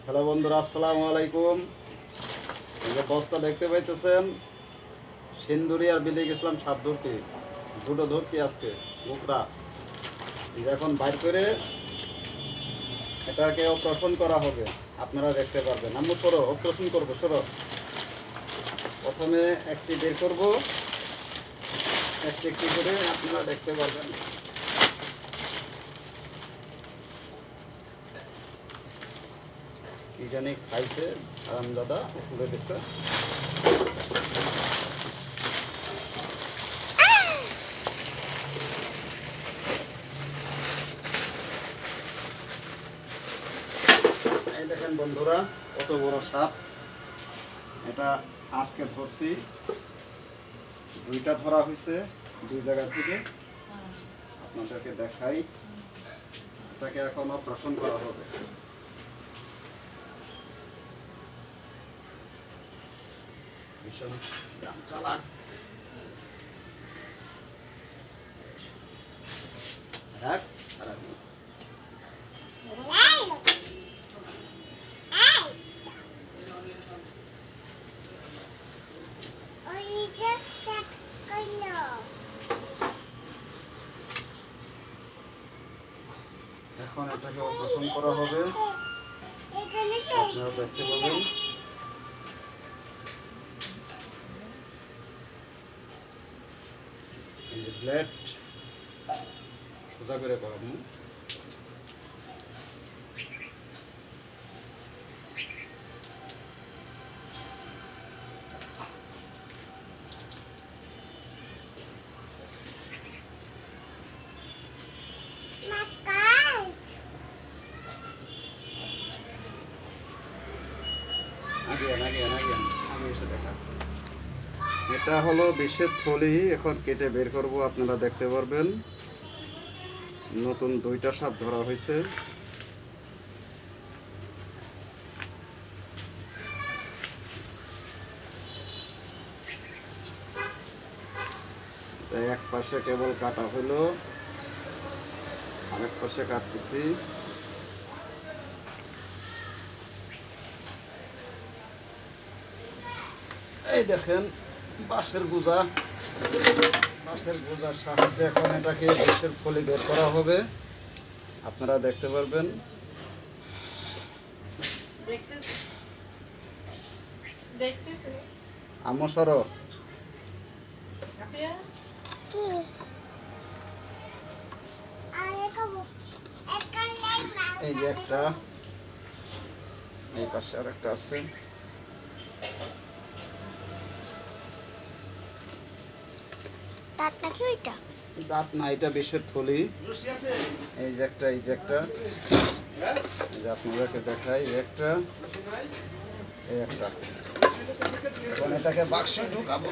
Hello বন্ধুরা, আসসালামু আলাইকুম। এই যে বস্তা দেখতে পাইতেছেন, সিন্দুরি আর বিলিগ ইসলাম সাত ধরতে দুটো ধরছি আজকে গোকরা। এই যে এখন বাইর করে এটাকে অপারেশন করা হবে, আপনারা দেখতে পারবেন। আমরা সরো অপারেশন করবো, সরো। প্রথমে একটি বের করব, একটি একটি করে আপনারা দেখতে পারবেন। কি জানি খাইছে আরামদাদা, উপরে দিচ্ছে। এই দেখেন বন্ধুরা, কত বড় সাপ। এটা আজকে ধরছি, দুইটা ধরা হয়েছে দুই জায়গা থেকে। আপনাদেরকে দেখাই, এটাকে এখন অপারেশন করা হবে। ভীষণ চালাক। রাখ, খারাপই। এখন এটাকে অপারেশন করা হবে, আপনারা দেখতে পাবেন। এই যে ব্লেড সোজা করে করাবো। এটা হলো বিষের থলি, এখন কেটে বের করব, আপনারা দেখতে পারবেন। নতুন দুইটা সাপ ধরা হয়েছে। এক পাশে কেবল কাটা হলো, আরেক পাশে কাটতেছি। এই দেখেন বাঁশের গুজা, বাঁশের গুজার সাহায্যে এখন এটাকে বিষের থলি বের করা হবে, আপনারা দেখতে পারবেন। আম্মু সরো। এই যে একটা, এই পাশে আর একটা আছে। দাঁত না, এটা বিষের থলি। এই যে একটা, এই যে একটা, এই যে আপনাদেরকে দেখাই, একটা, এই একটা। এখন এটাকে বাক্সে ঢুকাবো।